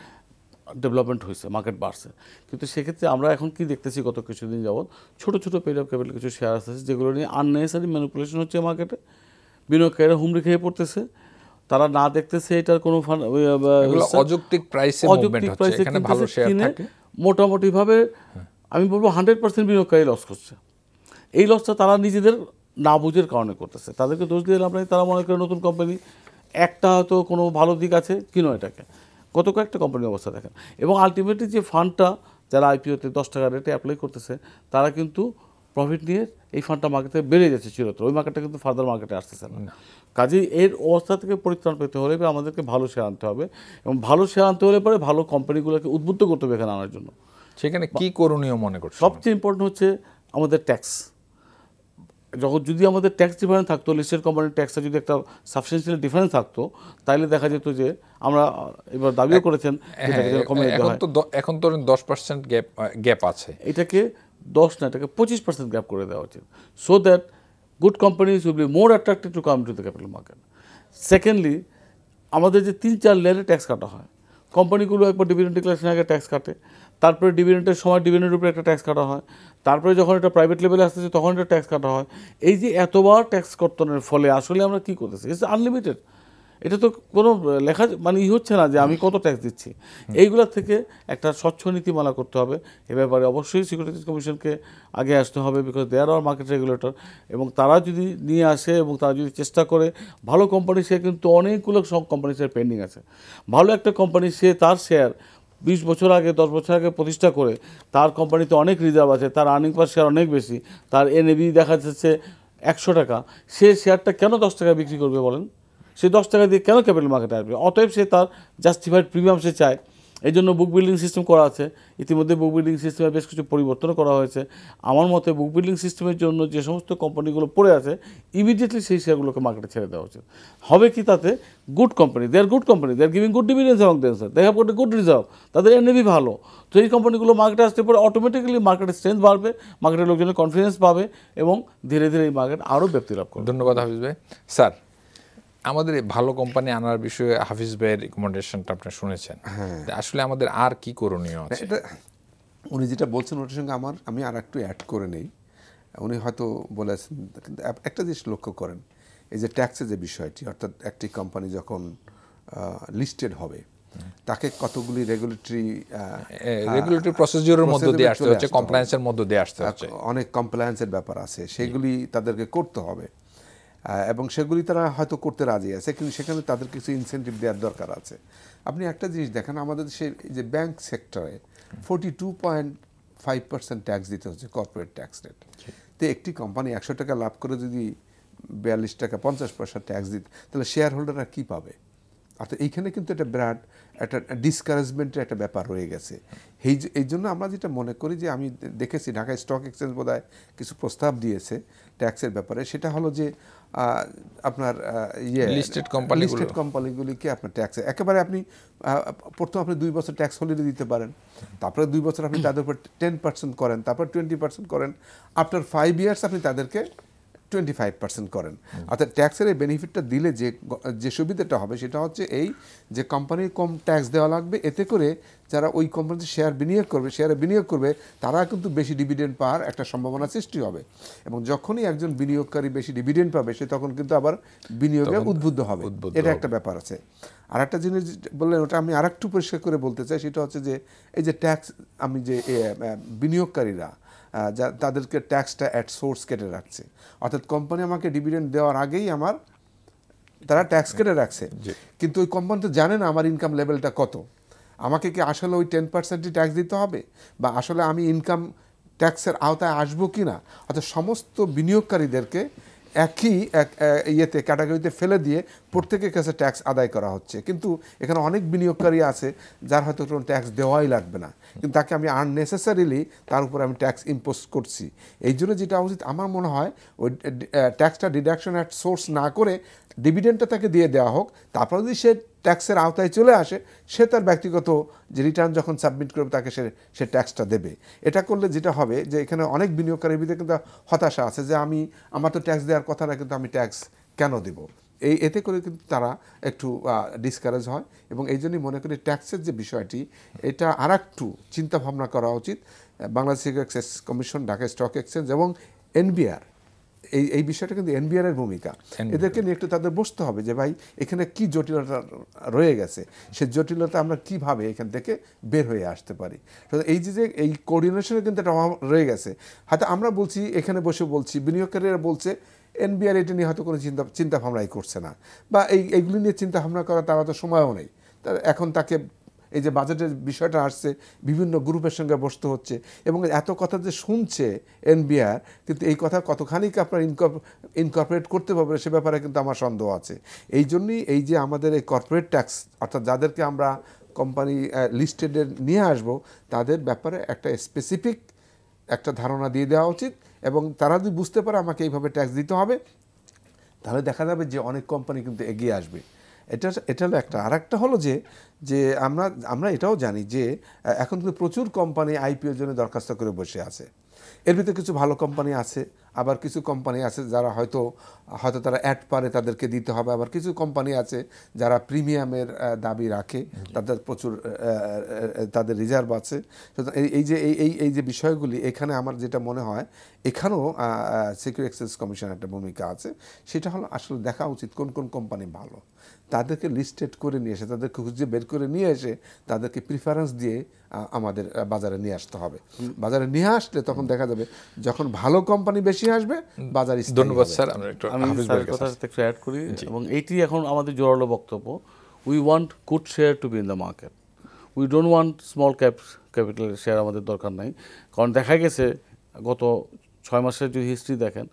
ডেভেলপমেন্ট হয়েছে, মার্কেট বাড়ছে। কিন্তু সেক্ষেত্রে আমরা এখন কি দেখতেছি, গত কিছুদিন যাবৎ ছোটো ছোটো পেড অফ ক্যাপিটাল কিছু শেয়ার আসতেছে যেগুলো নিয়ে আননেসেসারি ম্যানিপুলেশন হচ্ছে মার্কেটে। বিনিয়োগকারীরা হুমড়ি খেয়ে পড়তেছে, তারা না দেখতেছে এটার কোনো অযৌক্তিক প্রাইসে এখানে ভালো শেয়ার থাকে। মোটামুটিভাবে আমি বলবো 100% বিনিয়োগকারী লস করছে। এই লসটা তারা নিজেদের না বুঝের কারণে করতেছে। তাদেরকে দোষ দিয়ে লাভ নাই। তারা মনে করে নতুন কোম্পানি, একটা হয়তো কোনো ভালো দিক আছে, কিনো এটাকে। কত কয়েকটা কোম্পানির অবস্থা দেখেন। এবং আলটিমেটলি যে ফান্ডটা যারা আইপিওতে 10 টাকা রেটে অ্যাপ্লাই করতেছে, তারা কিন্তু প্রফিট নিয়ে এই ফান্ডটা মার্কেটে বেড়ে যাচ্ছে চিরতর। ওই মার্কেটটা কিন্তু ফার্দার মার্কেটে আসতেছে না। কাজেই এর অবস্থা থেকে পরিত্রাণ পেতে হলে আমাদেরকে ভালো শেয়ার আনতে হবে, এবং ভালো শেয়ার আনতে হলে পরে ভালো কোম্পানিগুলোকে উদ্বুদ্ধ করতে হবে এখানে আনার জন্য। সেখানে কি করণীয় মনে করছেন? সবচেয়ে ইম্পর্টেন্ট হচ্ছে আমাদের ট্যাক্স। যদি আমাদের ট্যাক্স ডিফারেন্স থাকতো, লিস্টেড কোম্পানির ট্যাক্সটা যদি একটা সাবস্টেন্সিয়াল ডিফারেন্স থাকতো, তাহলে দেখা যেত যে আমরা এবার দাবিও করেছেন এখন তো 10% গ্যাপ আছে। এটাকে 10 না, এটাকে 25% গ্যাপ করে দেওয়া উচিত, so that good companies will be more attracted to come to the capital market. Secondly, আমাদের যে 3-4 লেয়ারে ট্যাক্স কাটা হয়, কোম্পানিগুলো একবার ডিভিডেন্ড ডিক্লারেশনের আগে ট্যাক্স কাটে, তারপরে ডিভিডেন্টের সময় ডিভিডেন্টের উপরে একটা ট্যাক্স কাটা হয়, তারপরে যখন এটা প্রাইভেট লেভেলে আসতেছে তখন এটা ট্যাক্স কাটা হয়। এই যে এতবার ট্যাক্স কর্তনের ফলে আসলে আমরা কী করতেছি? It's unlimited. এটা তো কোনো লেখা হচ্ছে না যে আমি কত ট্যাক্স দিচ্ছি। এইগুলোর থেকে একটা স্বচ্ছ নীতিমালা করতে হবে। এ ব্যাপারে অবশ্যই সিকিউরিটিজ কমিশনকে আগে আসতে হবে, because they are our market regulator. এবং তারা যদি নিয়ে আসে এবং তারা যদি চেষ্টা করে, ভালো কোম্পানি সে কিন্তু অনেকগুলো সব কোম্পানি শেয়ার পেন্ডিং আছে। ভালো একটা কোম্পানি সে তার শেয়ার 20 বছর আগে 10 বছর আগে প্রতিষ্ঠা করে, তার কোম্পানিতে অনেক রিজার্ভ আছে, তার আর্নিং পার শেয়ার অনেক বেশি, তার এনএবি দেখা যাচ্ছে 100 টাকা, সে শেয়ারটা কেন 10 টাকা বিক্রি করবে বলেন? সে 10 টাকা দিয়ে কেন ক্যাপিটাল মার্কেটে আসবে? অতএব সে তার জাস্টিফাইড প্রিমিয়াম সে চায়। এই জন্য বুক বিল্ডিং সিস্টেম করা আছে। ইতিমধ্যে বুক বিল্ডিং সিস্টেমে বেশ কিছু পরিবর্তনও করা হয়েছে। আমার মতে বুক বিল্ডিং সিস্টেমের জন্য যে সমস্ত কোম্পানিগুলো পড়ে আছে, ইমিডিয়েটলি সেই শেয়ারগুলোকে মার্কেটে ছেড়ে দেওয়া উচিত। হবে কি তাতে? Good company, they are good company, they are giving good dividends among themselves, they have got a good reserve, তাদের এনএভি ভালো। তো এই কোম্পানিগুলো মার্কেটে আসতে পরে অটোমেটিক্যালি মার্কেটের স্ট্রেংথ বাড়বে, মার্কেটের লোকজনের কনফিডেন্স পাবে এবং ধীরে ধীরে এই মার্কেট আরও ব্যাপ্তি লাভ করবে। ধন্যবাদ হাফিজ ভাই। স্যার, আমাদের ভালো কোম্পানি আনার বিষয়ে হাফিজ ভাইয়ের রিকমেন্ডেশনটা আপনি শুনেছেন, আসলে আমাদের আর কি করণীয় আছে? উনি যেটা বলছেন ওটার সঙ্গে আমি আর একটু অ্যাড করে নেই। উনি হয়তো বলেছেন, কিন্তু একটা জিনিস লক্ষ্য করেন, এই যে ট্যাক্সের যে বিষয়টি, অর্থাৎ একটি কোম্পানি যখন লিস্টেড হবে তাকে কতগুলি রেগুলেটরি প্রসিডিউরের মধ্যে দিয়ে আসতে হচ্ছে, কমপ্লায়েন্সের মধ্যে দিয়ে আসতে হচ্ছে, অনেক কমপ্লায়েন্সের ব্যাপার আছে, সেগুলি তাদেরকে করতে হবে এবং সেগুলি তারা হয়তো করতে রাজি আছে, কিন্তু সেখানে তাদের কিছু ইনসেন্টিভ দেওয়ার দরকার আছে। আপনি একটা জিনিস দেখেন, আমাদের দেশের যে ব্যাংক সেক্টরে 42.5% ট্যাক্স দিতে হচ্ছে, কর্পোরেট ট্যাক্স রেট। তো একটি কোম্পানি 100 টাকা লাভ করে যদি 42 টাকা 50 পয়সা ট্যাক্স দিতে, তাহলে শেয়ার হোল্ডাররা কী পাবে? অর্থাৎ এইখানে কিন্তু একটা বিরাট একটা ডিসকারেজমেন্টের একটা ব্যাপার রয়ে গেছে। এই জন্য আমরা যেটা মনে করি যে, আমি দেখেছি ঢাকা স্টক এক্সচেঞ্জ বোধহয় কিছু প্রস্তাব দিয়েছে ট্যাক্সের ব্যাপারে, সেটা হলো যে আপনার লিস্টেড কোম্পানিগুলিকে আপনার ট্যাক্সে একেবারে আপনি প্রথম আপনি 2 বছর ট্যাক্স হলিডে দিতে পারেন, তারপরে 2 বছর আপনি তাদের উপর 10% করেন, তারপর 20% করেন, আফটার 5 ইয়ার্স আপনি তাদেরকে 25% করেন। অর্থাৎ ট্যাক্সের এই বেনিফিটটা দিলে যে সুবিধাটা হবে সেটা হচ্ছে এই যে কোম্পানির কম ট্যাক্স দেওয়া লাগবে, এতে করে যারা ওই কোম্পানিতে শেয়ারে বিনিয়োগ করবে তারা কিন্তু বেশি ডিভিডেন্ড পাওয়ার একটা সম্ভাবনা সৃষ্টি হবে, এবং যখনই একজন বিনিয়োগকারী বেশি ডিভিডেন্ড পাবে সে তখন কিন্তু আবার বিনিয়োগে উদ্বুদ্ধ হবে। এটা একটা ব্যাপার আছে। আর একটা জিনিস বললেন, ওটা আমি আর একটু পরিষ্কার করে বলতে চাই, সেটা হচ্ছে যে এই যে ট্যাক্স, আমি যে বিনিয়োগকারীরা তাদেরকে ট্যাক্সটা অ্যাট সোর্স কেটে রাখছে, অর্থাৎ কোম্পানি আমাকে ডিভিডেন্ড দেওয়ার আগেই তারা ট্যাক্স কেটে রাখছে, কিন্তু ওই কোম্পানি তো জানে না আমার ইনকাম লেভেলটা কত, আমাকে কি আসলে ওই 10%ই ট্যাক্স দিতে হবে, বা আসলে আমি ইনকাম ট্যাক্সের আওতায় আসবো কি না। অর্থাৎ সমস্ত বিনিয়োগকারীদেরকে একই ক্যাটাগরিতে ফেলে দিয়ে প্রত্যেকের কাছে ট্যাক্স আদায় করা হচ্ছে, কিন্তু এখানে অনেক বিনিয়োগকারী আছে যার হয়তো কোনো ট্যাক্স দেওয়াই লাগবে না, কিন্তু তাকে আমি আননেসেসারিলি তার উপর আমি ট্যাক্স ইম্পোজ করছি। এই জন্য যেটা উচিত আমার মনে হয়, ওই ট্যাক্সটা ডিডাকশন অ্যাট সোর্স না করে ডিভিডেন্ডটা তাকে দিয়ে দেওয়া হোক, তারপর যদি সে ট্যাক্সের আওতায় চলে আসে সে তার ব্যক্তিগত যে রিটার্ন যখন সাবমিট করবে তাকে সে ট্যাক্সটা দেবে। এটা করলে যেটা হবে যে এখানে অনেক বিনিয়োগকারীর ভিতরে কিন্তু হতাশা আছে যে আমার তো ট্যাক্স দেওয়ার কথা না, কিন্তু আমি ট্যাক্স কেন দেব। এতে করে কিন্তু তারা একটু ডিসকারেজ হয়, এবং এই জন্যই মনে করি ট্যাক্সের যে বিষয়টি এটা আর একটু চিন্তাভাবনা করা উচিত। Bangladesh security exchange commission, Dhaka stock exchange এবং এনবিআর, এই বিষয়টা কিন্তু এনবিআর এর ভূমিকা, এদেরকে নিয়ে একটু তাদের বসতে হবে যে ভাই এখানে কি জটিলতা রয়ে গেছে, সে জটিলতা আমরা কিভাবে এখান থেকে বের হয়ে আসতে পারি। এই যে এই কোঅর্ডিনেশনের কিন্তু একটা অভাব রয়ে গেছে। হয়তো আমরা বলছি, এখানে বসে বলছি, বিনিয়োগকারীরা বলছে এনবিআর এটা নিয়ে হয়তো কোনো চিন্তা ভাবনাই করছে না, বা এইগুলি নিয়ে চিন্তা ভাবনা করার তার তো সময়ও নেই। এখন তাকে এই যে বাজেটের বিষয়টা আসছে, বিভিন্ন গ্রুপের সঙ্গে বসতে হচ্ছে, এবং এত কথা যে শুনছে এনবিআর, কিন্তু এই কথা কতখানি আপনার ইনকর্পোরেট করতে পারবে সে ব্যাপারে কিন্তু আমার সন্দেহ আছে। এই জন্যই এই যে আমাদের এই কর্পোরেট ট্যাক্স, অর্থাৎ যাদেরকে আমরা কোম্পানি লিস্টেডের নিয়ে আসব, তাদের ব্যাপারে একটা স্পেসিফিক একটা ধারণা দিয়ে দেওয়া উচিত, এবং তারা যদি বুঝতে পারে আমাকে এইভাবে ট্যাক্স দিতে হবে, তাহলে দেখা যাবে যে অনেক কোম্পানি কিন্তু এগিয়ে আসবে। এটা হলো একটা। আর একটা হলো যে আমরা এটাও জানি যে এখন কিন্তু প্রচুর কোম্পানি আইপিওর জন্য দরখাস্ত করে বসে আছে। এর ভিতরে কিছু ভালো কোম্পানি আছে, আবার কিছু কোম্পানি আছে যারা হয়তো তারা অ্যাড পারে তাদেরকে দিতে হবে, আবার কিছু কোম্পানি আছে যারা প্রিমিয়ামের দাবি রাখে, তাদের প্রচুর তাদের রিজার্ভ আছে। এই যে বিষয়গুলি, এখানে আমার যেটা মনে হয় এখানেও সিকিউরিটি এক্সচেঞ্জ কমিশনের একটা ভূমিকা আছে। সেটা হলো আসলে দেখা উচিত কোন কোন কোম্পানি ভালো, তাদেরকে লিস্টেড করে নিয়ে এসে, তাদেরকে খুঁজে বের করে নিয়ে এসে তাদেরকে প্রিফারেন্স দিয়ে আমাদের বাজারে নিয়ে আসতে হবে। বাজারে নিয়ে আসলে তখন দেখা যাবে যখন ভালো কোম্পানি বেশি আসবে বাজার। ধন্যবাদ স্যার। আমি স্যারের কথা একটু অ্যাড করি, এবং এইটি এখন আমাদের জোরালো বক্তব্য। We want good share two be in the market, we don't want small capital share. আমাদের দরকার নাই, কারণ দেখা গেছে গত 6 মাসের যদি হিস্ট্রি দেখেন,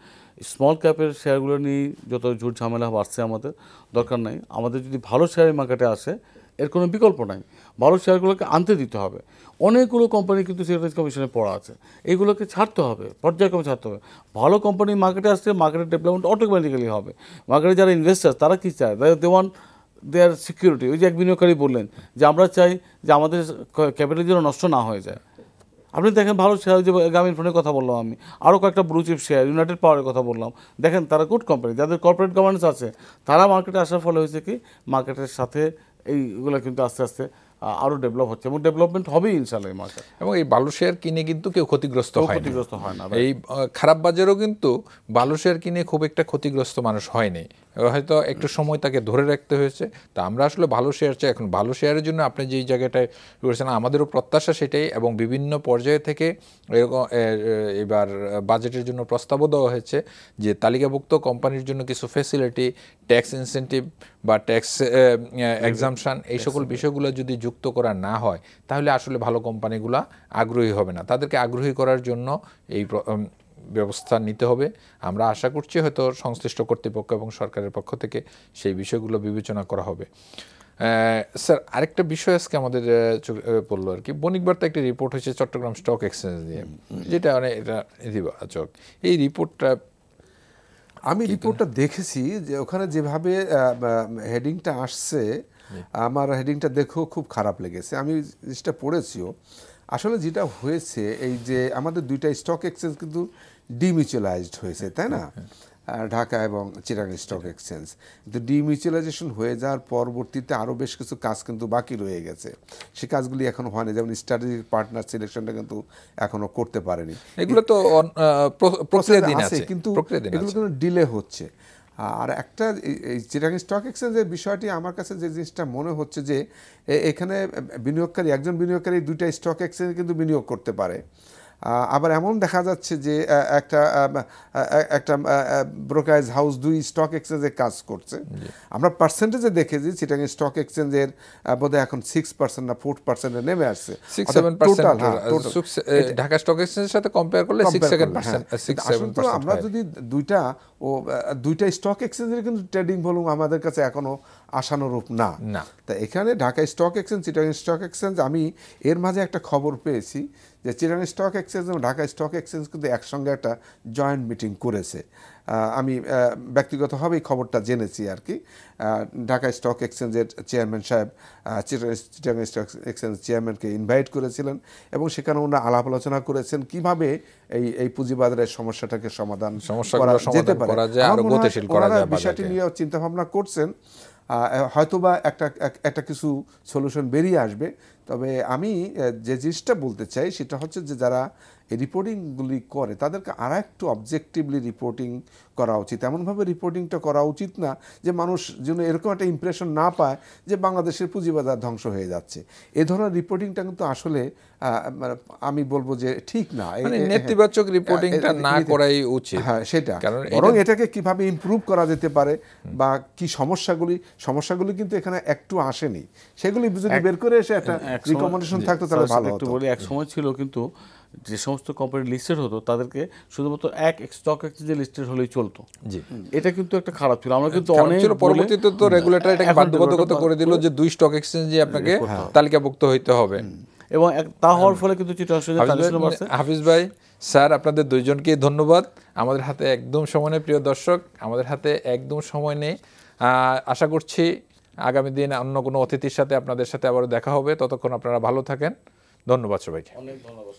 স্মল ক্যাপের শেয়ারগুলো নিয়ে যত ঝুট ঝামেলা বাড়ছে, আমাদের দরকার নাই। আমাদের যদি ভালো শেয়ার মার্কেটে আসে, এর কোনো বিকল্প নাই, ভালো শেয়ারগুলোকে আনতে দিতে হবে। অনেকগুলো কোম্পানি কিন্তু সিকিউরিটিজ কমিশনে পড়া আছে, এইগুলোকে ছাড়তে হবে, পর্যায়ক্রমে ছাড়তে হবে। ভালো কোম্পানি মার্কেটে আসলে মার্কেটের ডেভেলপমেন্ট অটোমেটিক্যালি হবে। মার্কেটে যারা ইনভেস্টার তারা কী চায়, দে ওয়ান্ট দেয়ার সিকিউরিটি। ওই যে এক বিনিয়োগকারী বললেন যে আমরা চাই যে আমাদের ক্যাপিটাল যেন নষ্ট না হয়ে যায়। আপনি দেখেন ভালো শেয়ার, যে গ্রামীণ ফোনের কথা বললাম আমি, আরও কয়েকটা ব্লু চিপ শেয়ার, ইউনাইটেড পাওয়ারের কথা বললাম, দেখেন তারা গুড কোম্পানি, যাদের কর্পোরেট গভর্নেন্স আছে, তারা মার্কেটে আসার ফলে হয়েছে কি মার্কেটের সাথে এইগুলো কিন্তু আস্তে আস্তে আরও ডেভেলপ হচ্ছে, এবং ডেভেলপমেন্ট হবেই ইনশাআল্লাহ এই মার্কেট। এবং এই ভালো শেয়ার কিনে কিন্তু কেউ ক্ষতিগ্রস্ত হয় না। না। এই খারাপ বাজারেও কিন্তু ভালো শেয়ার কিনে খুব একটা ক্ষতিগ্রস্ত মানুষ হয়নি। হয়তো একটু সময় তাকে ধরে রাখতে হয়েছে। তো আমরা আসলে ভালো শেয়ার চাই। এখন ভালো শেয়ারের জন্য আপনি যেই জায়গাটায় করেছেন আমাদেরও প্রত্যাশা সেটাই, এবং বিভিন্ন পর্যায়ে থেকে এবার বাজেটের জন্য প্রস্তাবও দেওয়া হয়েছে যে তালিকাভুক্ত কোম্পানির জন্য কিছু ফ্যাসিলিটি, ট্যাক্স ইনসেন্টিভ বা ট্যাক্স এক্সামশন, এই সকল বিষয়গুলো যদি যুক্ত করা না হয় তাহলে আসলে ভালো কোম্পানিগুলো আগ্রহী হবে না। তাদেরকে আগ্রহী করার জন্য এই ব্যবস্থা নিতে হবে। আমরা আশা করছি হয়তো সংশ্লিষ্ট কর্তৃপক্ষ এবং সরকারের পক্ষ থেকে সেই বিষয়গুলো বিবেচনা করা হবে। স্যার, আরেকটা বিষয় আজকে আমাদের পড়লো আর কি, বণিক বার্তা একটা রিপোর্ট হয়েছে চট্টগ্রাম স্টক এক্সচেঞ্জ নিয়ে, যেটা অনেক এটা ইতিবাচক। এই রিপোর্টটা আমি রিপোর্টটা দেখেছি যে ওখানে যেভাবে হেডিংটা আসছে, আমার হেডিংটা দেখেও খুব খারাপ লেগেছে। আমি জিনিসটা পড়েছিও। আসলে যেটা হয়েছে এই যে আমাদের দুইটা স্টক এক্সচেঞ্জ কিন্তু ডিমিউচুয়ালাইজড হয়েছে, তাই না? ঢাকা এবং চিটাগাং স্টক এক্সচেঞ্জ। কিন্তু ডিমিউচুয়ালাইজেশন হয়ে যাওয়ার পরবর্তীতে আরও বেশ কিছু কাজ কিন্তু বাকি রয়ে গেছে। সেই কাজগুলি এখনো হয়নি, যেমন স্ট্র্যাটেজিক পার্টনার সিলেকশনটা কিন্তু এখনো করতে পারেনি। এগুলো তো প্রক্রিয়াধীন আছে, কিন্তু এগুলো কিন্তু ডিলে হচ্ছে। আর একটা এই চিটাগাং স্টক এক্সচেঞ্জের বিষয়টি আমার কাছে যে জিনিসটা মনে হচ্ছে যে এখানে বিনিয়োগকারী, একজন বিনিয়োগকারী দুইটা স্টক এক্সচেঞ্জে কিন্তু বিনিয়োগ করতে পারে। আবার এমন দেখা যাচ্ছে যে একটা ব্রোকারেজ হাউস দুই স্টক এক্সচেঞ্জে কাজ করছে। আমরা পার্সেন্টেজে দেখেছি চিটাগাং স্টক এক্সচেঞ্জের বোধহয় এখন 6% না 4% নেমে আসছে। ঢাকা স্টক এক্সচেঞ্জের সাথে কম্পেয়ার করলে 6-7%। আমরা যদি দুইটা স্টক এক্সচেঞ্জের কিন্তু ট্রেডিং ভলিউম আমাদের কাছে এখনো আশানুরূপ না। তা এখানে Dhaka stock exchange, Chittagong stock exchange, আমি এর মাঝে একটা খবর পেয়েছি যে চিটাগাং স্টক এক্সচেঞ্জ এবং ঢাকা স্টক এক্সচেঞ্জ কিন্তু একসঙ্গে একটা জয়েন্ট মিটিং করেছে। আমি ব্যক্তিগতভাবেই খবরটা জেনেছি আর কি। ঢাকা স্টক এক্সচেঞ্জের চেয়ারম্যান সাহেব চিটাগাং স্টক এক্সচেঞ্জ চেয়ারম্যানকে ইনভাইট করেছিলেন এবং সেখানে ওনারা আলাপ আলোচনা করেছেন কিভাবে এই পুঁজিবাজারের সমস্যাটাকে সমাধান করা যেতে পারে। বিষয়টি নিয়ে চিন্তা ভাবনা করছেন। হয়তোবা একটা কিছু সলিউশন বেরিয়ে আসবে। তবে আমি যে জিনিসটা বলতে চাই সেটা হচ্ছে যে যারা এই রিপোর্টিংগুলি করে তাদেরকে আর একটু অবজেক্টিভলি রিপোর্টিং করা উচিত। এমনভাবে রিপোর্টিংটা করা উচিত না যে মানুষ যেন এরকম একটা ইমপ্রেশন না পায় যে বাংলাদেশের পুঁজিবাজার ধ্বংস হয়ে যাচ্ছে। এ ধরনের রিপোর্টিংটা কিন্তু আসলে আমি বলবো যে ঠিক না, নেতিবাচক রিপোর্টিংটা না করাই উচিত। হ্যাঁ, সেটা বরং এটাকে কিভাবে ইমপ্রুভ করা যেতে পারে বা কি সমস্যাগুলি কিন্তু এখানে একটু আসেনি, সেগুলি যদি বের করে এসে একটা রিকমেন্ডেশন থাকতো তাহলে ভালো হতো। বলি এক সময় ছিল কিন্তু যে সমস্ত কোম্পানি লিস্টেড হতো তাদেরকে শুধুমাত্র এক স্টক এক্সচেঞ্জে লিস্টেড হলেই চলতো। এটা কিন্তু একটা খারাপ ছিল। আমরা কিন্তু অনেক পরবর্তীতে তো রেগুলেটর এটাকে বাধ্যবাধকতা করে দিল যে দুই স্টক এক্সচেঞ্জে আপনাকে তালিকাভুক্ত হইতে হবে, এবং তা হওয়ার ফলে কিন্তু হাফিজ ভাই, স্যার, আপনাদের দুইজনকেই ধন্যবাদ। আমাদের হাতে একদম সময় নেই, প্রিয় দর্শক, আমাদের হাতে একদম সময় নেই। আশা করছি আগামী দিন অন্য কোনো অতিথির সাথে আপনাদের সাথে আবারও দেখা হবে। ততক্ষণ আপনারা ভালো থাকেন। ধন্যবাদ সবাইকে। অনেক ধন্যবাদ।